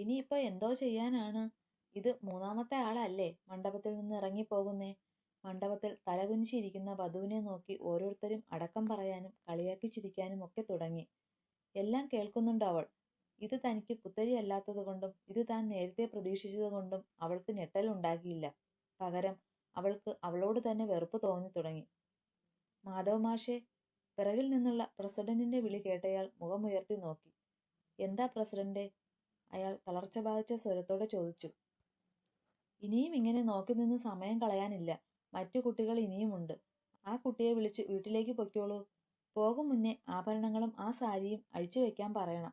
ഇനിയിപ്പോൾ എന്തോ ചെയ്യാനാണ്? ഇത് മൂന്നാമത്തെ ആളല്ലേ മണ്ഡപത്തിൽ നിന്ന് ഇറങ്ങിപ്പോകുന്നേ? മണ്ഡപത്തിൽ തലകുനിച്ചിരിക്കുന്ന വധുവിനെ നോക്കി ഓരോരുത്തരും അടക്കം പറയാനും കളിയാക്കി ചിരിക്കാനും ഒക്കെ തുടങ്ങി. എല്ലാം കേൾക്കുന്നുണ്ട് അവൾ. ഇത് തനിക്ക് പുത്തരിയല്ലാത്തതുകൊണ്ടും ഇത് താൻ നേരത്തെ പ്രതീക്ഷിച്ചതുകൊണ്ടും അവൾക്ക് ഞെട്ടലുണ്ടാക്കിയില്ല. പകരം അവൾക്ക് അവളോട് തന്നെ വെറുപ്പ് തോന്നി തുടങ്ങി. മാധവ് മാഷേ! പിറകിൽ നിന്നുള്ള പ്രസിഡന്റിന്റെ വിളി കേട്ടയാൾ മുഖമുയർത്തി നോക്കി. എന്താ പ്രസിഡന്റേ? അയാൾ തളർച്ച ബാധിച്ച സ്വരത്തോടെ ചോദിച്ചു. ഇനിയും ഇങ്ങനെ നോക്കി നിന്ന് സമയം കളയാനില്ല. മറ്റു കുട്ടികൾ ഇനിയുമുണ്ട്. ആ കുട്ടിയെ വിളിച്ച് വീട്ടിലേക്ക് പൊയ്ക്കോളൂ. പോകും മുന്നേ ആഭരണങ്ങളും ആ സാരിയും അഴിച്ചു വയ്ക്കാൻ പറയണം,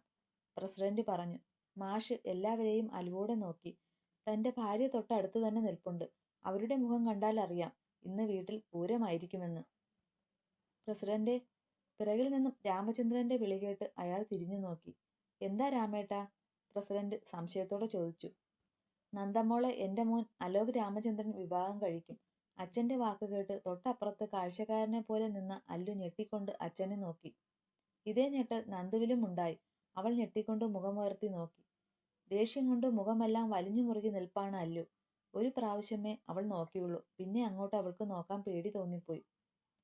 പ്രസിഡന്റ് പറഞ്ഞു. മാഷ് എല്ലാവരെയും അലിവോടെ നോക്കി. തന്റെ ഭാര്യ തൊട്ടടുത്ത് തന്നെ നിൽപ്പുണ്ട്. അവരുടെ മുഖം കണ്ടാൽ അറിയാം ഇന്ന് വീട്ടിൽ പൂരമായിരിക്കുമെന്ന്. പ്രസിഡന്റ്! പിറകിൽ നിന്നും രാമചന്ദ്രന്റെ വിളി കേട്ട് അയാൾ തിരിഞ്ഞു നോക്കി. എന്താ രാമേട്ടാ? പ്രസിഡന്റ് സംശയത്തോടെ ചോദിച്ചു. നന്ദമോളെ എൻ്റെ മോൻ അലോക് രാമചന്ദ്രൻ വിവാഹം കഴിക്കും. അച്ഛന്റെ വാക്ക് കേട്ട് തൊട്ടപ്പുറത്ത് കാഴ്ചക്കാരനെ പോലെ നിന്ന അല്ലു ഞെട്ടിക്കൊണ്ട് അച്ഛനെ നോക്കി. ഇതേ ഞെട്ടൽ നന്ദുവിലും ഉണ്ടായി. അവൾ ഞെട്ടിക്കൊണ്ട് മുഖമുയർത്തി നോക്കി. ദേഷ്യം കൊണ്ട് മുഖമെല്ലാം വലിഞ്ഞു മുറുകി നിൽപ്പാണ് അല്ലു. ഒരു പ്രാവശ്യമേ അവൾ നോക്കിയുള്ളൂ. പിന്നെ അങ്ങോട്ട് അവൾക്ക് നോക്കാൻ പേടി തോന്നിപ്പോയി.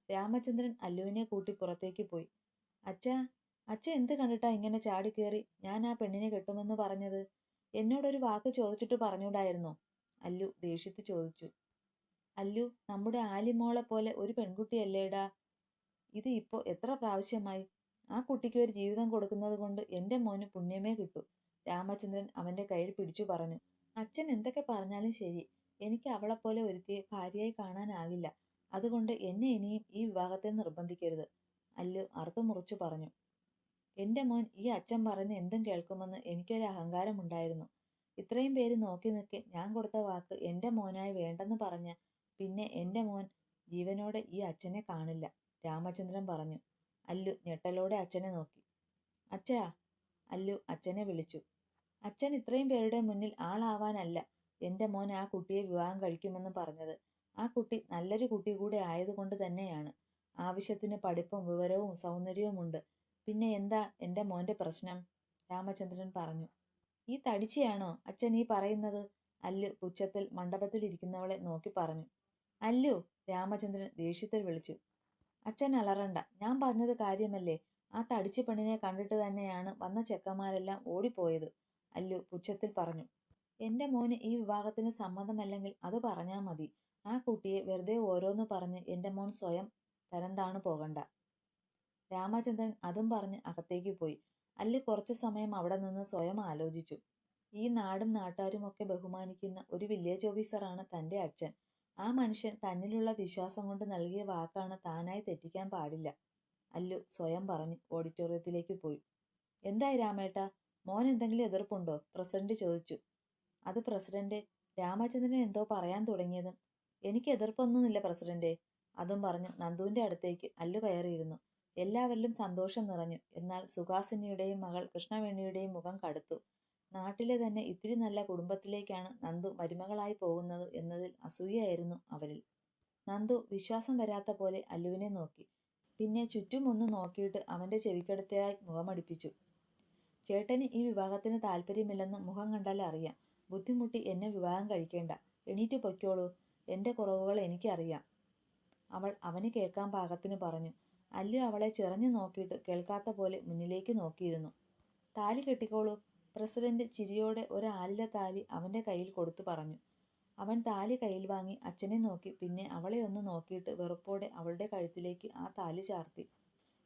രാമചന്ദ്രൻ അല്ലുവിനെ കൂട്ടി പുറത്തേക്ക് പോയി. അച്ഛാ, അച്ഛ എന്ത് കണ്ടിട്ടാ ഇങ്ങനെ ചാടിക്കേറി ഞാൻ ആ പെണ്ണിനെ കെട്ടുമെന്ന് പറഞ്ഞത്? എന്നോടൊരു വാക്ക് ചോദിച്ചിട്ട് പറഞ്ഞൂടായിരുന്നോ? അല്ലു ദേഷ്യത്ത് ചോദിച്ചു. അല്ലു, നമ്മുടെ ആലിമോളെ പോലെ ഒരു പെൺകുട്ടിയല്ലേടാ ഇത്. ഇപ്പോൾ എത്ര പ്രാവശ്യമായി? ആ കുട്ടിക്ക് ഒരു ജീവിതം കൊടുക്കുന്നത് കൊണ്ട് എൻ്റെ മോന് പുണ്യമേ കിട്ടൂ, രാമചന്ദ്രൻ അവന്റെ കയ്യിൽ പിടിച്ചു പറഞ്ഞു. അച്ഛൻ എന്തൊക്കെ പറഞ്ഞാലും ശരി, എനിക്ക് അവളെപ്പോലെ ഒരുത്തിയെ ഭാര്യയായി കാണാനാകില്ല. അതുകൊണ്ട് എന്നെ ഇനിയും ഈ വിവാഹത്തെ നിർബന്ധിക്കരുത്, അല്ലു അറുത്തുമുറിച്ചു പറഞ്ഞു. എൻ്റെ മോൻ ഈ അച്ഛൻ പറയുന്ന എന്തും കേൾക്കുമെന്ന് എനിക്കൊരു അഹങ്കാരമുണ്ടായിരുന്നു. ഇത്രയും പേര് നോക്കി നിൽക്കെ ഞാൻ കൊടുത്ത വാക്ക് എൻ്റെ മോനായി വേണ്ടെന്ന് പറഞ്ഞ പിന്നെ എൻ്റെ മോൻ ജീവനോടെ ഈ അച്ഛനെ കാണില്ല, രാമചന്ദ്രൻ പറഞ്ഞു. അല്ലു ഞെട്ടലോടെ അച്ഛനെ നോക്കി. അച്ഛാ! അല്ലു അച്ഛനെ വിളിച്ചു. അച്ഛൻ ഇത്രയും പേരുടെ മുന്നിൽ ആളാവാനല്ല എൻ്റെ മോൻ ആ കുട്ടിയെ വിവാഹം കഴിക്കുമെന്ന് പറഞ്ഞത്. ആ കുട്ടി നല്ലൊരു കുട്ടി കൂടെ ആയതുകൊണ്ട് തന്നെയാണ്. ആവശ്യത്തിന് പഠിപ്പും വിവരവും സൗന്ദര്യവുമുണ്ട്. പിന്നെ എന്താ എൻ്റെ മോൻ്റെ പ്രശ്നം? രാമചന്ദ്രൻ പറഞ്ഞു. ഈ തടിച്ചയാണോ അച്ഛൻ ഈ പറയുന്നത്? അല്ലു പുച്ഛത്തിൽ മണ്ഡപത്തിൽ ഇരിക്കുന്നവളെ നോക്കി പറഞ്ഞു. അല്ലു! രാമചന്ദ്രൻ ദേഷ്യത്തിൽ വിളിച്ചു. അച്ഛൻ അലറണ്ട, ഞാൻ പറഞ്ഞത് കാര്യമല്ലേ. ആ തടിച്ച പെണ്ണിനെ കണ്ടിട്ട് തന്നെയാണ് വന്ന ചെക്കന്മാരെല്ലാം ഓടിപ്പോയത്, അല്ലു പുച്ഛത്തിൽ പറഞ്ഞു. എൻ്റെ മോന് ഈ വിവാഹത്തിന് സമ്മതമല്ലെങ്കിൽ അത് പറഞ്ഞാൽ മതി. ആ കുട്ടിയെ വെറുതെ ഓരോന്ന് പറഞ്ഞ് എൻ്റെ മോൻ സ്വയം തരം താണു പോകണ്ട. രാമചന്ദ്രൻ അതും പറഞ്ഞ് അകത്തേക്ക് പോയി. അല്ലു കുറച്ചു സമയം അവിടെ നിന്ന് സ്വയം ആലോചിച്ചു. ഈ നാടും നാട്ടുകാരുമൊക്കെ ബഹുമാനിക്കുന്ന ഒരു വില്ലേജ് ഓഫീസറാണ് തൻ്റെ അച്ഛൻ. ആ മനുഷ്യൻ തന്നിലുള്ള വിശ്വാസം കൊണ്ട് നൽകിയ വാക്കാണ് താനായി തെറ്റിക്കാൻ പാടില്ല, അല്ലു സ്വയം പറഞ്ഞ് ഓഡിറ്റോറിയത്തിലേക്ക് പോയി. എന്തായി രാമേട്ടാ, മോൻ എന്തെങ്കിലും എതിർപ്പുണ്ടോ? പ്രസിഡന്റ് ചോദിച്ചു. അത് പ്രസിഡന്റ്, രാമചന്ദ്രൻ എന്തോ പറയാൻ തുടങ്ങിയതും. എനിക്ക് എതിർപ്പൊന്നുമില്ല പ്രസിഡന്റെ, അതും പറഞ്ഞ് നന്ദുവിന്റെ അടുത്തേക്ക് അല്ലു കയറിയിരുന്നു. എല്ലാവരിലും സന്തോഷം നിറഞ്ഞു. എന്നാൽ സുഹാസിനിയുടെയും മകൾ കൃഷ്ണവേണിയുടെയും മുഖം കടുത്തു. നാട്ടിലെ തന്നെ ഇത്തിരി നല്ല കുടുംബത്തിലേക്കാണ് നന്ദു മരുമകളായി പോകുന്നത് എന്നതിൽ അസൂയയായിരുന്നു അവരിൽ. നന്ദു വിശ്വാസം വരാത്ത പോലെ അല്ലുവിനെ നോക്കി. പിന്നെ ചുറ്റും ഒന്ന് നോക്കിയിട്ട് അവന്റെ ചെവിക്കടുത്തായി മുഖമടിപ്പിച്ചു. ചേട്ടന് ഈ വിവാഹത്തിന് താല്പര്യമില്ലെന്ന് മുഖം കണ്ടാൽ അറിയാം. ബുദ്ധിമുട്ടി എന്നെ വിവാഹം കഴിക്കേണ്ട. എണീറ്റ് പൊയ്ക്കോളൂ. എൻ്റെ കുറവുകൾ എനിക്കറിയാം, അവൾ അവന് കേൾക്കാൻ പാകത്തിന് പറഞ്ഞു. അല്ലു അവളെ ചിറഞ്ഞു നോക്കിയിട്ട് കേൾക്കാത്ത പോലെ മുന്നിലേക്ക് നോക്കിയിരുന്നു. താലി കെട്ടിക്കോളൂ, പ്രസിഡന്റ് ചിരിയോടെ ഒരു ആലില താലി അവന്റെ കയ്യിൽ കൊടുത്തു പറഞ്ഞു. അവൻ താലി കയ്യിൽ വാങ്ങി അച്ഛനെ നോക്കി. പിന്നെ അവളെ ഒന്ന് നോക്കിയിട്ട് വെറുപ്പോടെ അവളുടെ കഴുത്തിലേക്ക് ആ താലി ചാർത്തി.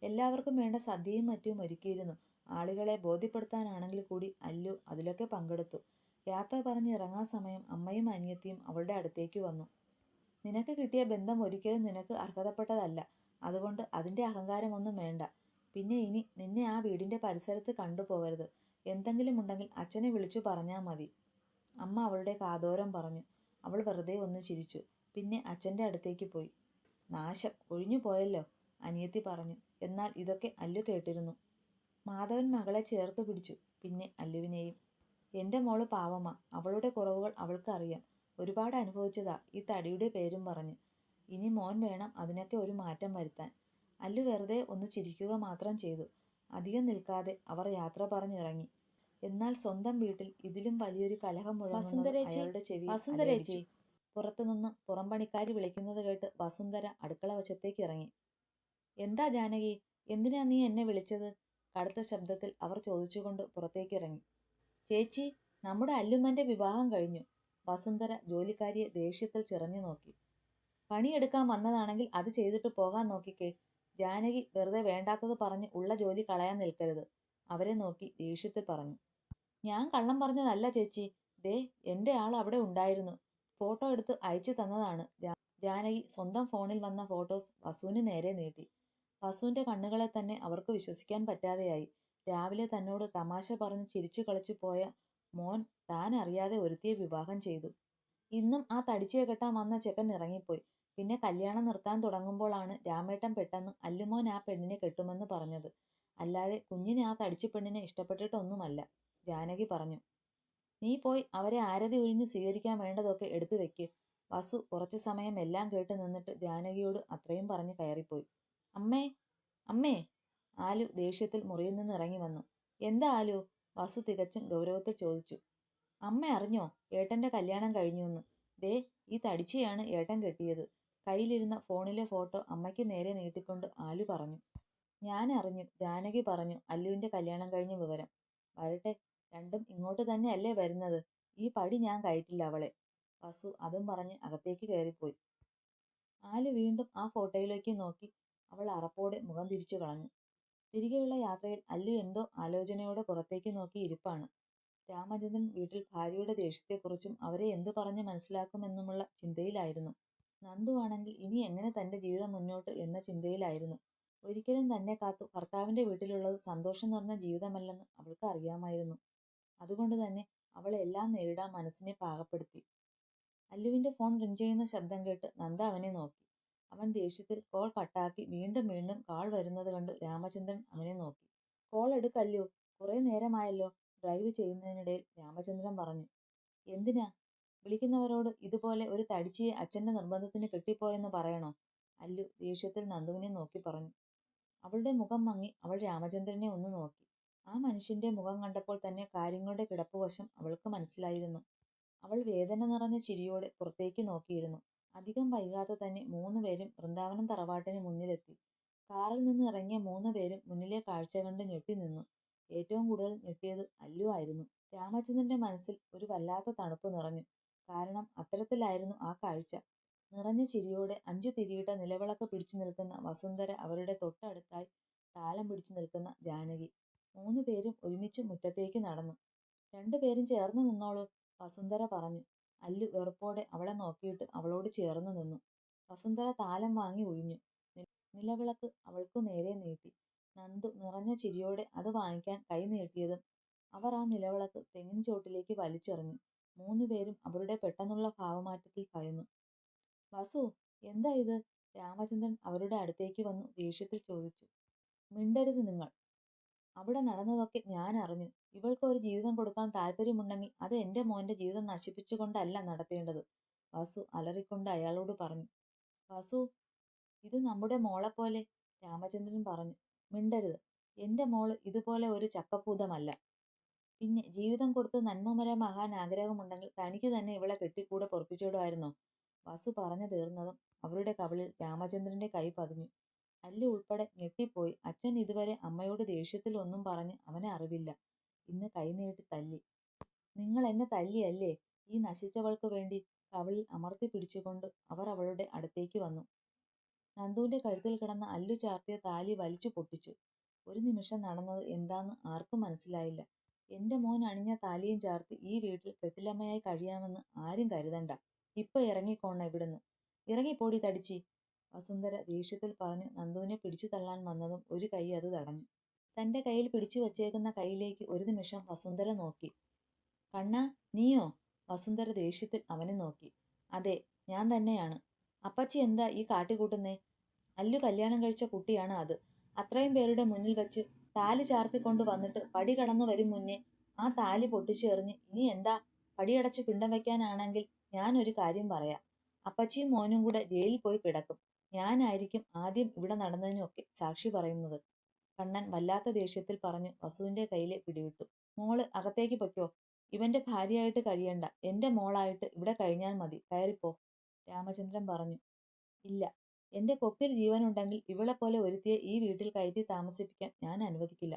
എല്ലാവർക്കും വേണ്ട സദ്യയും മറ്റും ഒരുക്കിയിരുന്നു. ആളുകളെ ബോധ്യപ്പെടുത്താനാണെങ്കിൽ കൂടി അല്ലു അതിലൊക്കെ പങ്കെടുത്തു. യാത്ര പറഞ്ഞ് ഇറങ്ങാൻ സമയം അമ്മയും അനിയത്തിയും അവളുടെ അടുത്തേക്ക് വന്നു. നിനക്ക് കിട്ടിയ ബന്ധം ഒരിക്കലും നിനക്ക് അർഹതപ്പെട്ടതല്ല. അതുകൊണ്ട് അതിൻ്റെ അഹങ്കാരമൊന്നും വേണ്ട. പിന്നെ ഇനി നിന്നെ ആ വീടിൻ്റെ പരിസരത്ത് കണ്ടുപോകരുത്. എന്തെങ്കിലും ഉണ്ടെങ്കിൽ അച്ഛനെ വിളിച്ചു പറഞ്ഞാൽ മതി, അമ്മ അവളുടെ കാതോരം പറഞ്ഞു. അവൾ വെറുതെ ഒന്ന് ചിരിച്ചു. പിന്നെ അച്ഛൻ്റെ അടുത്തേക്ക് പോയി. നാശം ഒഴിഞ്ഞു പോയല്ലോ, അനിയത്തി പറഞ്ഞു. എന്നാൽ ഇതൊക്കെ അല്ലു കേട്ടിരുന്നു. മാധവൻ മകളെ ചേർത്ത് പിടിച്ചു. പിന്നെ അല്ലുവിനെയും. എൻ്റെ മോള് പാവമാ, അവളുടെ കുറവുകൾ അവൾക്ക് അറിയാം. ഒരുപാട് അനുഭവിച്ചതാ ഈ തടിയുടെ പേരും പറഞ്ഞു. ഇനി മോൻ വേണം അതിനൊക്കെ ഒരു മാറ്റം വരുത്താൻ. അല്ലു വെറുതെ ഒന്ന് ചിരിക്കുക മാത്രം ചെയ്തു. അധികം നിൽക്കാതെ അവർ യാത്ര പറഞ്ഞിറങ്ങി. എന്നാൽ സ്വന്തം വീട്ടിൽ ഇതിലും വലിയൊരു കലഹം മുഴങ്ങുന്നത് അയാളുടെ ചെവിയിൽ അലയടിച്ചു. പുറത്തുനിന്ന് പുറംപണിക്കാരി വിളിക്കുന്നത് കേട്ട് വസുന്ധര അടുക്കള വശത്തേക്ക് ഇറങ്ങി. എന്താ ജാനകി, എന്തിനാ നീ എന്നെ വിളിച്ചത്? കടുത്ത ശബ്ദത്തിൽ അവർ ചോദിച്ചുകൊണ്ട് പുറത്തേക്കിറങ്ങി. ചേച്ചി, നമ്മുടെ അല്ലുമ്മന്റെ വിവാഹം കഴിഞ്ഞു. വസുന്ധര ജോലിക്കാരിയെ ദേഷ്യത്തിൽ ചിറഞ്ഞു നോക്കി. പണിയെടുക്കാൻ വന്നതാണെങ്കിൽ അത് ചെയ്തിട്ട് പോകാൻ നോക്കിക്കേ. ജാനകി വെറുതെ വേണ്ടാത്തത് പറഞ്ഞ് ഉള്ള ജോലി കളയാൻ നിൽക്കരുത്, അവരെ നോക്കി ദേഷ്യത്തിൽ പറഞ്ഞു. ഞാൻ കള്ളം പറഞ്ഞതല്ല ചേച്ചി, ദേ എന്റെ ആൾ അവിടെ ഉണ്ടായിരുന്നു, ഫോട്ടോ എടുത്ത് അയച്ചു തന്നതാണ്. ജാനകി സ്വന്തം ഫോണിൽ വന്ന ഫോട്ടോസ് വസുവിന് നേരെ നീട്ടി. വസുവിന്റെ കണ്ണുകളെ തന്നെ അവർക്ക് വിശ്വസിക്കാൻ പറ്റാതെയായി. രാവിലെ തന്നോട് തമാശ പറഞ്ഞ് ചിരിച്ചു കളിച്ചു പോയ മോൻ താൻ അറിയാതെ ഒരുത്തിയെ വിവാഹം ചെയ്തു. ഇന്നും ആ തടിച്ചയെ കെട്ടാൻ വന്ന ചെക്കൻ ഇറങ്ങിപ്പോയി. പിന്നെ കല്യാണം നിർത്താൻ തുടങ്ങുമ്പോഴാണ് രാമേട്ടൻ പെട്ടെന്ന് അല്ലുമോൻ ആ പെണ്ണിനെ കെട്ടുമെന്ന് പറഞ്ഞത്. അല്ലാതെ കുഞ്ഞിനെ ആ തടിച്ചു പെണ്ണിനെ ഇഷ്ടപ്പെട്ടിട്ടൊന്നുമല്ല, ജാനകി പറഞ്ഞു. നീ പോയി അവരെ ആരതി ഉരിഞ്ഞ് സ്വീകരിക്കാൻ വേണ്ടതൊക്കെ എടുത്തു വെക്ക്. വസു കുറച്ചു സമയം എല്ലാം കേട്ട് നിന്നിട്ട് ജാനകിയോട് അത്രയും പറഞ്ഞ് കയറിപ്പോയി. അമ്മേ, അമ്മേ! ആലു ദേഷ്യത്തിൽ മുറിയിൽ നിന്ന് ഇറങ്ങി വന്നു. എന്താ ആലു? വസു തികച്ചും ഗൗരവത്തിൽ ചോദിച്ചു. അമ്മ അറിഞ്ഞോ ഏട്ടന്റെ കല്യാണം കഴിഞ്ഞുവെന്ന്? ദേ ഈ തടിച്ചയാണ് ഏട്ടൻ കെട്ടിയത്. കയ്യിലിരുന്ന ഫോണിലെ ഫോട്ടോ അമ്മയ്ക്ക് നേരെ നീട്ടിക്കൊണ്ട് ആലു പറഞ്ഞു. ഞാൻ അറിഞ്ഞു, ജാനകി പറഞ്ഞു അല്ലുവിന്റെ കല്യാണം കഴിഞ്ഞ വിവരം. വരട്ടെ, രണ്ടും ഇങ്ങോട്ട് തന്നെയല്ലേ വരുന്നത്. ഈ പടി ഞാൻ കയറ്റില്ല അവളെ. വസു അതും പറഞ്ഞ് അകത്തേക്ക് കയറിപ്പോയി. ആലു വീണ്ടും ആ ഫോട്ടോയിലേക്ക് നോക്കി. അവൾ അറപ്പോടെ മുഖം തിരിച്ചു കളഞ്ഞു. തിരികെയുള്ള യാത്രയിൽ അല്ലു എന്തോ ആലോചനയോടെ പുറത്തേക്ക് നോക്കി ഇരിപ്പാണ്. രാമചന്ദ്രൻ വീട്ടിൽ ഭാര്യയുടെ ദേഷ്യത്തെക്കുറിച്ചും അവരെ എന്തു പറഞ്ഞ് മനസ്സിലാക്കുമെന്നുമുള്ള ചിന്തയിലായിരുന്നു. നന്ദു ആണെങ്കിൽ ഇനി എങ്ങനെ തന്റെ ജീവിതം മുന്നോട്ട് എന്ന ചിന്തയിലായിരുന്നു. ഒരിക്കലും തന്നെ കാത്തു ഭർത്താവിന്റെ വീട്ടിലുള്ളത് സന്തോഷം നിറഞ്ഞ ജീവിതമല്ലെന്ന് അവൾക്ക് അറിയാമായിരുന്നു. അതുകൊണ്ട് തന്നെ അവളെ എല്ലാം നേരിടാൻ മനസ്സിനെ പാകപ്പെടുത്തി. അല്ലുവിന്റെ ഫോൺ റിങ് ചെയ്യുന്ന ശബ്ദം കേട്ട് നന്ദ അവനെ നോക്കി. അവൻ ദേഷ്യത്തിൽ കോൾ കട്ടാക്കി വീണ്ടും വീണ്ടും കാൾ വരുന്നത് കണ്ട് രാമചന്ദ്രൻ അവനെ നോക്കി. കോൾ എടുക്കല്ലു, കുറെ നേരമായല്ലോ. ഡ്രൈവ് ചെയ്യുന്നതിനിടയിൽ രാമചന്ദ്രൻ പറഞ്ഞു. എന്തിനാ? വിളിക്കുന്നവരോട് ഇതുപോലെ ഒരു തടിച്ചിയെ അച്ഛന്റെ നിർബന്ധത്തിന് കെട്ടിപ്പോയെന്ന് പറയണോ? അല്ലു ദേഷ്യത്തിൽ നന്ദുവിനെ നോക്കി പറഞ്ഞു. അവളുടെ മുഖം മങ്ങി. അവൾ രാമചന്ദ്രനെ ഒന്ന് നോക്കി. ആ മനുഷ്യന്റെ മുഖം കണ്ടപ്പോൾ തന്നെ കാര്യങ്ങളുടെ കിടപ്പുവശം അവൾക്ക് മനസ്സിലായിരുന്നു. അവൾ വേദന നിറഞ്ഞ ചിരിയോടെ പുറത്തേക്ക് നോക്കിയിരുന്നു. അധികം വൈകാതെ തന്നെ 3 പേരും വൃന്ദാവനം തറവാട്ടിന് മുന്നിലെത്തി. കാറിൽ നിന്ന് ഇറങ്ങിയ 3 പേരും മുന്നിലെ കാഴ്ച കണ്ട് ഞെട്ടി നിന്നു. ഏറ്റവും കൂടുതൽ ഞെട്ടിയത് അല്ലു ആയിരുന്നു. രാമചന്ദ്രന്റെ മനസ്സിൽ ഒരു വല്ലാത്ത തണുപ്പ് നിറഞ്ഞു. കാരണം അത്തരത്തിലായിരുന്നു ആ കാഴ്ച. നിറഞ്ഞ ചിരിയോടെ 5 തിരിയിട്ട നിലവിളക്ക് പിടിച്ചു നിൽക്കുന്ന വസുന്ധര, അവരുടെ തൊട്ടടുത്തായി താലം പിടിച്ചു നിൽക്കുന്ന ജാനകി. 3 പേരും ഒരുമിച്ച് മുറ്റത്തേക്ക് നടന്നു. 2 പേരും ചേർന്ന് നിന്നോളൂ, വസുന്ധര പറഞ്ഞു. അല്ലു വെറുപ്പോടെ അവളെ നോക്കിയിട്ട് അവളോട് ചേർന്ന് നിന്നു. വസുന്ധര താലം വാങ്ങി ഒഴിഞ്ഞു. നിലവിളക്ക് അവൾക്കു നേരെ നീട്ടി. നന്ദു നിറഞ്ഞ ചിരിയോടെ അത് വാങ്ങിക്കാൻ കൈ നീട്ടിയതും അവർ ആ നിലവിളക്ക് തെങ്ങിൻ ചോട്ടിലേക്ക് വലിച്ചെറിഞ്ഞു. 3 പേരും അവരുടെ പെട്ടെന്നുള്ള ഭാവമാറ്റത്തിൽ ഭയന്നു. വസു, എന്താ ഇത്? രാമചന്ദ്രൻ അവരുടെ അടുത്തേക്ക് വന്നു ദേഷ്യത്തിൽ ചോദിച്ചു. മിണ്ടരുത് നിങ്ങൾ. അവിടെ നടന്നതൊക്കെ ഞാൻ അറിഞ്ഞു. ഇവൾക്ക് ഒരു ജീവിതം കൊടുക്കാൻ താല്പര്യമുണ്ടെങ്കിൽ അത് എന്റെ മോന്റെ ജീവിതം നശിപ്പിച്ചുകൊണ്ടല്ല നടത്തേണ്ടത്, വസു അലറിക്കൊണ്ട് അയാളോട് പറഞ്ഞു. വസു, ഇത് നമ്മുടെ മോളെപ്പോലെ, രാമചന്ദ്രൻ പറഞ്ഞു. മിണ്ടരുത്. എന്റെ മോള് ഇതുപോലെ ഒരു ചക്കപ്പൂതമല്ല. പിന്നെ ജീവിതം കൊടുത്ത് നന്മമരമാകാൻ ആഗ്രഹമുണ്ടെങ്കിൽ തനിക്ക് തന്നെ ഇവളെ കെട്ടിക്കൂടെ പൊറപ്പിച്ചിടുമായിരുന്നോ? വസു പറഞ്ഞു തീർന്നതും അവരുടെ കവിളിൽ രാമചന്ദ്രന്റെ കൈ പതിഞ്ഞു. അല്ലു ഉൾപ്പെടെ ഞെട്ടിപ്പോയി. അച്ഛൻ ഇതുവരെ അമ്മയോട് ദേഷ്യത്തിൽ ഒന്നും പറഞ്ഞ് അവനെ അറിവില്ല. ഇന്ന് കൈനീട്ടി തല്ലി. നിങ്ങൾ എന്നെ തല്ലിയല്ലേ? ഈ നശിച്ചവൾക്ക് വേണ്ടി. കവിളിൽ അമർത്തി പിടിച്ചുകൊണ്ട് അവർ അവളുടെ അടുത്തേക്ക് വന്നു. നന്ദുവിന്റെ കഴുത്തിൽ കിടന്ന അല്ലു ചാർത്തിയ താലി വലിച്ചു പൊട്ടിച്ചു. ഒരു നിമിഷം നടന്നത് എന്താന്ന് ആർക്കും മനസ്സിലായില്ല. എന്റെ മോൻ അണിഞ്ഞ താലിയും ചാർത്തി ഈ വീട്ടിൽ കെട്ടിലമ്മയായി കഴിയാമെന്ന് ആരും കരുതണ്ട. ഇപ്പൊ ഇറങ്ങിക്കോണ ഇവിടുന്ന്. ഇറങ്ങിപ്പോടി തടിച്ചി, വസുന്ധര ദേഷ്യത്തിൽ പറഞ്ഞു നന്ദുവിനെ പിടിച്ചു തള്ളാൻ വന്നതും ഒരു കൈ അത് തടഞ്ഞു. തന്റെ കയ്യിൽ പിടിച്ചു വച്ചേക്കുന്ന കൈയിലേക്ക് ഒരു നിമിഷം വസുന്ധര നോക്കി. കണ്ണാ, നീയോ? വസുന്ധര ദേഷ്യത്തിൽ അവനെ നോക്കി. അതെ, ഞാൻ തന്നെയാണ്. അപ്പച്ചി എന്താ ഈ കാട്ടിക്കൂട്ടുന്നേ? അല്ലു കല്യാണം കഴിച്ച കുട്ടിയാണ് അത്. അത്രയും പേരുടെ മുന്നിൽ വെച്ച് താലി ചാർത്തിക്കൊണ്ട് വന്നിട്ട് പടി കടന്നു വരും മുന്നേ ആ താലി പൊട്ടിച്ചെറിഞ്ഞ് ഇനി എന്താ? പടിയടച്ച് പിണ്ടം വെക്കാനാണെങ്കിൽ ഞാനൊരു കാര്യം പറയാം. അപ്പച്ചിയും മോനും കൂടെ ജയിലിൽ പോയി കിടക്കും. ഞാനായിരിക്കും ആദ്യം ഇവിടെ നടന്നതിനൊക്കെ സാക്ഷി പറയുന്നത്. കണ്ണൻ വല്ലാത്ത ദേഷ്യത്തിൽ പറഞ്ഞു വസുവിന്റെ കയ്യിലെ പിടിവിട്ടു. മോള് അകത്തേക്ക് പൊയ്ക്കോ. ഇവന്റെ ഭാര്യയായിട്ട് കഴിയണ്ട. എന്റെ മോളായിട്ട് ഇവിടെ കഴിഞ്ഞാൽ മതി. കയറിപ്പോ. രാമചന്ദ്രൻ പറഞ്ഞു. ഇല്ല, എന്റെ കൊക്കിൽ ജീവനുണ്ടെങ്കിൽ ഇവളെപ്പോലെ ഒരുത്തിയെ ഈ വീട്ടിൽ കയറ്റി താമസിപ്പിക്കാൻ ഞാൻ അനുവദിക്കില്ല.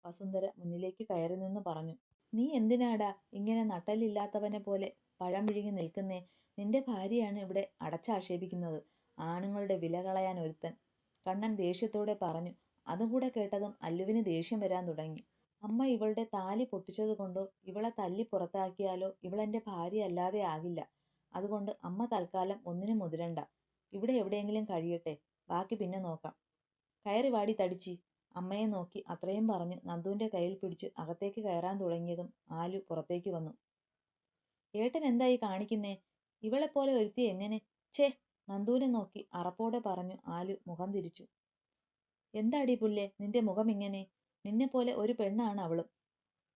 വസുന്ധര മുന്നിലേക്ക് കയറി നിന്ന് പറഞ്ഞു. നീ എന്തിനാടാ ഇങ്ങനെ നട്ടലില്ലാത്തവനെ പോലെ പഴം വിഴുങ്ങി നിൽക്കുന്നേ? നിന്റെ ഭാര്യയാണ് ഇവിടെ അടച്ചാക്ഷേപിക്കുന്നത്. ആണുങ്ങളുടെ വില കളയാൻ ഒരുത്തൻ. കണ്ണൻ ദേഷ്യത്തോടെ പറഞ്ഞു. അതുകൂടെ കേട്ടതും അല്ലുവിന് ദേഷ്യം വരാൻ തുടങ്ങി. അമ്മ ഇവളുടെ താലി പൊട്ടിച്ചതുകൊണ്ടോ ഇവളെ തല്ലി പുറത്താക്കിയാലോ ഇവളെന്റെ ഭാര്യ അല്ലാതെ ആകില്ല. അതുകൊണ്ട് അമ്മ തൽക്കാലം ഒന്നിനും മുതിരണ്ട. ഇവിടെ എവിടെയെങ്കിലും കഴിയട്ടെ, ബാക്കി പിന്നെ നോക്കാം. കയറി വാടി തടിച്ചി. അമ്മയെ നോക്കി അത്രയും പറഞ്ഞ് നന്ദുവിന്റെ കയ്യിൽ പിടിച്ച് അകത്തേക്ക് കയറാൻ തുടങ്ങിയതും ആലു പുറത്തേക്ക് വന്നു. ഏട്ടൻ എന്തായി കാണിക്കുന്നേ? ഇവളെപ്പോലെ ഒരുത്തി എങ്ങനെ? ഛേ! നന്ദുവിനെ നോക്കി അറപ്പോടെ പറഞ്ഞു ആലു മുഖം തിരിച്ചു. എന്താടി പുല്ലേ നിന്റെ മുഖം ഇങ്ങനെ? നിന്നെപ്പോലെ ഒരു പെണ്ണാണ് അവളും.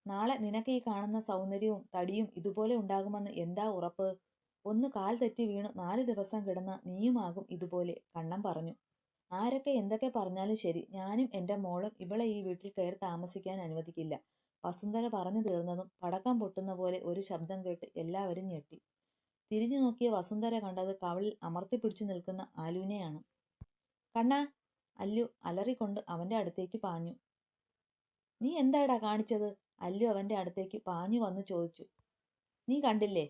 നാളെ നിനക്ക് ഈ കാണുന്ന സൗന്ദര്യവും തടിയും ഇതുപോലെ ഉണ്ടാകുമെന്ന് എന്താ ഉറപ്പ്? ഒന്ന് കാൽ തെറ്റി വീണു 4 ദിവസം കിടന്ന നീയുമാകും ഇതുപോലെ, കണ്ണൻ പറഞ്ഞു. ആരൊക്കെ എന്തൊക്കെ പറഞ്ഞാലും ശരി, ഞാനും എന്റെ മോളും ഇവളെ ഈ വീട്ടിൽ കയറി താമസിക്കാൻ അനുവദിക്കില്ല. വസുന്ധര പറഞ്ഞു തീർന്നതും പടക്കം പൊട്ടുന്ന പോലെ ഒരു ശബ്ദം കേട്ട് എല്ലാവരും ഞെട്ടി. തിരിഞ്ഞു നോക്കിയ വസുന്ധര കണ്ടത് കവളിൽ അമർത്തിപ്പിടിച്ചു നിൽക്കുന്ന ആലുവിനെയാണ്. കണ്ണാ! അല്ലു അലറിക്കൊണ്ട് അവന്റെ അടുത്തേക്ക് പാഞ്ഞു. നീ എന്താടാ കാണിച്ചത്? അല്ലു അവന്റെ അടുത്തേക്ക് പാഞ്ഞു വന്ന് ചോദിച്ചു. നീ കണ്ടില്ലേ?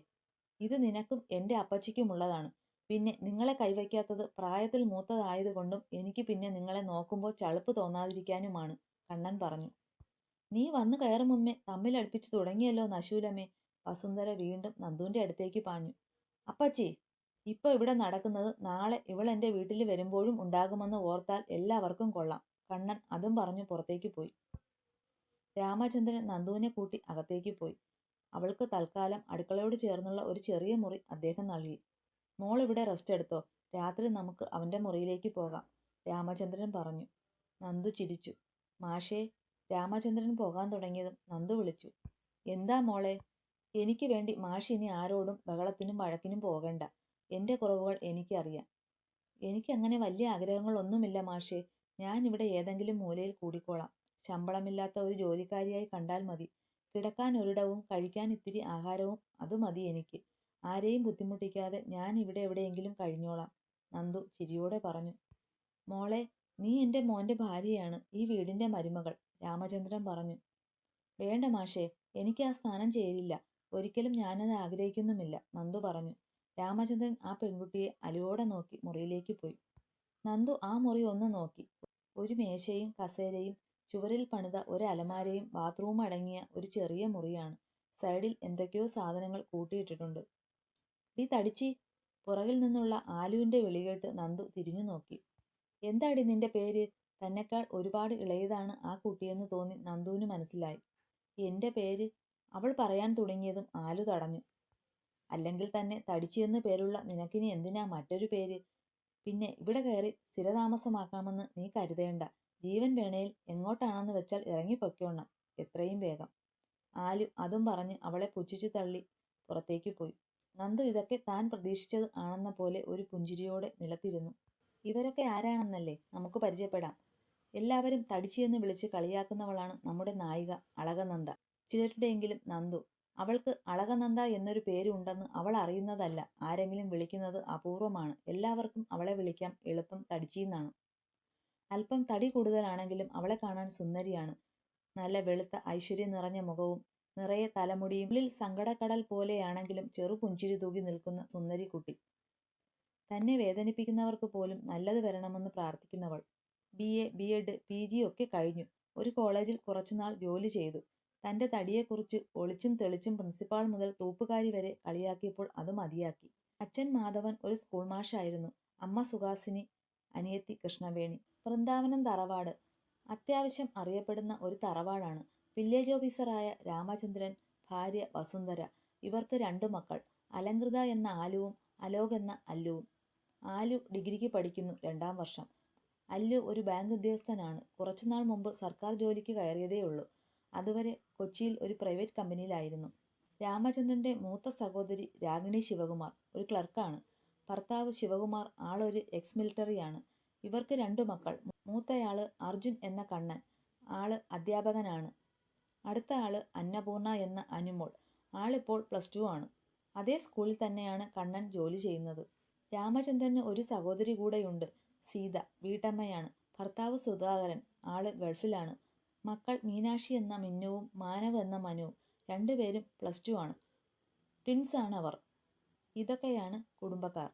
ഇത് നിനക്കും എന്റെ അപ്പച്ചിക്കുമുള്ളതാണ്. പിന്നെ നിങ്ങളെ കൈവയ്ക്കാത്തത് പ്രായത്തിൽ മൂത്തതായതുകൊണ്ടും എനിക്ക് പിന്നെ നിങ്ങളെ നോക്കുമ്പോൾ ചളുപ്പ് തോന്നാതിരിക്കാനുമാണ്, കണ്ണൻ പറഞ്ഞു. നീ വന്നു കയറും മുമ്പേ തമ്മിലടുപ്പിച്ചു തുടങ്ങിയല്ലോ നശൂലമേ. വസുന്ധര വീണ്ടും നന്ദുവിന്റെ അടുത്തേക്ക് പാഞ്ഞു. അപ്പച്ചി, ഇപ്പൊ ഇവിടെ നടക്കുന്നത് നാളെ ഇവൾ എന്റെ വീട്ടിൽ വരുമ്പോഴും ഉണ്ടാകുമെന്ന് ഓർത്താൽ എല്ലാവർക്കും കൊള്ളാം. കണ്ണൻ അതും പറഞ്ഞു പുറത്തേക്ക് പോയി. രാമചന്ദ്രൻ നന്ദുവിനെ കൂട്ടി അകത്തേക്ക് പോയി. അവൾക്ക് തൽക്കാലം അടുക്കളയോട് ചേർന്നുള്ള ഒരു ചെറിയ മുറി അദ്ദേഹം നൽകി. മോൾ ഇവിടെ റെസ്റ്റ് എടുത്തോ, രാത്രി നമുക്ക് അവന്റെ മുറിയിലേക്ക് പോകാം, രാമചന്ദ്രൻ പറഞ്ഞു. നന്ദു ചിരിച്ചു. മാഷേ. രാമചന്ദ്രൻ പോകാൻ തുടങ്ങിയതും നന്ദു വിളിച്ചു. എന്താ മോളെ? എനിക്ക് വേണ്ടി മാഷ് ഇനി ആരോടും ബഹളത്തിനും വഴക്കിനും പോകണ്ട. എന്റെ കുറവുകൾ എനിക്കറിയാം. എനിക്കങ്ങനെ വലിയ ആഗ്രഹങ്ങളൊന്നുമില്ല മാഷേ. ഞാൻ ഇവിടെ ഏതെങ്കിലും മൂലയിൽ കൂടിക്കോളാം. ശമ്പളമില്ലാത്ത ഒരു ജോലിക്കാരിയായി കണ്ടാൽ മതി. കിടക്കാൻ ഒരിടവും കഴിക്കാൻ ഇത്തിരി ആഹാരവും അത് മതി എനിക്ക്. ആരെയും ബുദ്ധിമുട്ടിക്കാതെ ഞാൻ ഇവിടെ എവിടെയെങ്കിലും കഴിഞ്ഞോളാം, നന്ദു ചിരിയോടെ പറഞ്ഞു. മോളെ, നീ എന്റെ മോന്റെ ഭാര്യയാണ്, ഈ വീടിന്റെ മരുമകൾ, രാമചന്ദ്രൻ പറഞ്ഞു. വേണ്ട മാഷേ, എനിക്ക് ആ സ്ഥാനം ചേരില്ല. ഒരിക്കലും ഞാനത് ആഗ്രഹിക്കുന്നുമില്ല, നന്ദു പറഞ്ഞു. രാമചന്ദ്രൻ ആ പെൺകുട്ടിയെ അലിവോടെ നോക്കി മുറിയിലേക്ക് പോയി. നന്ദു ആ മുറി ഒന്ന് നോക്കി. ഒരു മേശയും കസേരയും ചുവരിൽ പണിത ഒരു അലമാരയും ബാത്റൂം അടങ്ങിയ ഒരു ചെറിയ മുറിയാണ്. സൈഡിൽ എന്തൊക്കെയോ സാധനങ്ങൾ കൂട്ടിയിട്ടിട്ടുണ്ട്. ഈ തടിച്ചി. പുറകിൽ നിന്നുള്ള ആലുവിന്റെ വിളികേട്ട് നന്ദു തിരിഞ്ഞു നോക്കി. എന്താടി നിന്റെ പേര്? തന്നെക്കാൾ ഒരുപാട് ഇളയതാണ് ആ കുട്ടിയെന്ന് തോന്നി നന്ദുവിന് മനസ്സിലായി. എന്റെ പേര് അവൾ പറയാൻ തുടങ്ങിയതും ആലു തടഞ്ഞു. അല്ലെങ്കിൽ തന്നെ തടിച്ചിയെന്ന് പേരുള്ള നിനക്കിനി എന്തിനാ മറ്റൊരു പേര്? പിന്നെ ഇവിടെ കയറി സ്ഥിരതാമസമാക്കാമെന്ന് നീ കരുതേണ്ട. ജീവൻ വേണേൽ എങ്ങോട്ടാണെന്ന് വെച്ചാൽ ഇറങ്ങിപ്പൊയ്ക്കോണം, എത്രയും വേഗം. ആലു അതും പറഞ്ഞ് അവളെ പുച്ഛിച്ചു തള്ളി പുറത്തേക്ക് പോയി. നന്ദു ഇതൊക്കെ താൻ പ്രതീക്ഷിച്ചത് ആണെന്ന പോലെ ഒരു പുഞ്ചിരിയോടെ നിലത്തിരുന്നു. ഇവരൊക്കെ ആരാണെന്നല്ലേ നമുക്ക് പരിചയപ്പെടാം. എല്ലാവരും തടിച്ചിയെന്ന് വിളിച്ച് കളിയാക്കുന്നവളാണ് നമ്മുടെ നായിക അളകനന്ദ. ചിലരുടെയെങ്കിലും നന്ദു. അവൾക്ക് അളകനന്ദ എന്നൊരു പേരുണ്ടെന്ന് അവൾ അറിയുന്നതല്ല. ആരെങ്കിലും വിളിക്കുന്നത് അപൂർവമാണ്. എല്ലാവർക്കും അവളെ വിളിക്കാം എളുപ്പം തടിച്ചിന്നാണ്. അല്പം തടി കൂടുതലാണെങ്കിലും അവളെ കാണാൻ സുന്ദരിയാണ്. നല്ല വെളുത്ത ഐശ്വര്യം നിറഞ്ഞ മുഖവും നിറയെ തലമുടിയും, ഉള്ളിൽ സങ്കടക്കടൽ പോലെയാണെങ്കിലും ചെറു പുഞ്ചിരി തൂകി നിൽക്കുന്ന സുന്ദരി കുട്ടി. തന്നെ വേദനിപ്പിക്കുന്നവർക്ക് പോലും നല്ലത് വരണമെന്ന് പ്രാർത്ഥിക്കുന്നവൾ. BA, B.Ed, PG ഒക്കെ കഴിഞ്ഞു. ഒരു കോളേജിൽ കുറച്ചുനാൾ ജോലി ചെയ്തു. തന്റെ തടിയെക്കുറിച്ച് ഒളിച്ചും തെളിച്ചും പ്രിൻസിപ്പാൾ മുതൽ തൂപ്പുകാരി വരെ കളിയാക്കിയപ്പോൾ അത് മതിയാക്കി. അച്ഛൻ മാധവൻ ഒരു സ്കൂൾ മാഷായിരുന്നു. അമ്മ സുഹാസിനി, അനിയത്തി കൃഷ്ണവേണി. വൃന്ദാവനം തറവാട് അത്യാവശ്യം അറിയപ്പെടുന്ന ഒരു തറവാടാണ്. വില്ലേജ് ഓഫീസറായ രാമചന്ദ്രൻ, ഭാര്യ വസുന്ധര. ഇവർക്ക് 2 മക്കൾ, അലങ്കൃത എന്ന ആലുവും അലോക് എന്ന അല്ലുവും. ആലു ഡിഗ്രിക്ക് പഠിക്കുന്നു, 2ാം വർഷം. അല്ലു ഒരു ബാങ്ക് ഉദ്യോഗസ്ഥനാണ്. കുറച്ചുനാൾ മുമ്പ് സർക്കാർ ജോലിക്ക് കയറിയതേയുള്ളൂ. അതുവരെ കൊച്ചിയിൽ ഒരു പ്രൈവറ്റ് കമ്പനിയിലായിരുന്നു. രാമചന്ദ്രന്റെ മൂത്ത സഹോദരി രാഗിണി ശിവകുമാർ ഒരു ക്ലർക്കാണ്. ഭർത്താവ് ശിവകുമാർ ആളൊരു എക്സ് മിലിറ്ററിയാണ്. ഇവർക്ക് 2 മക്കൾ. മൂത്തയാള് അർജുൻ എന്ന കണ്ണൻ. ആള് അധ്യാപകനാണ്. അടുത്ത ആള് അന്നപൂർണ എന്ന അനുമോൾ. ആളിപ്പോൾ +2 ആണ്. അതേ സ്കൂളിൽ തന്നെയാണ് കണ്ണൻ ജോലി ചെയ്യുന്നത്. രാമചന്ദ്രന് ഒരു സഹോദരി കൂടെയുണ്ട്, സീത. വീട്ടമ്മയാണ്. ഭർത്താവ് സുധാകരൻ. ആള് ഗൾഫിലാണ്. മക്കൾ മീനാക്ഷി എന്ന മിന്നുവും മാനവ് എന്ന മനുവും. രണ്ടുപേരും +2 ആണ്. ട്വിൻസ് ആണ് അവർ. ഇതൊക്കെയാണ് കുടുംബക്കാർ.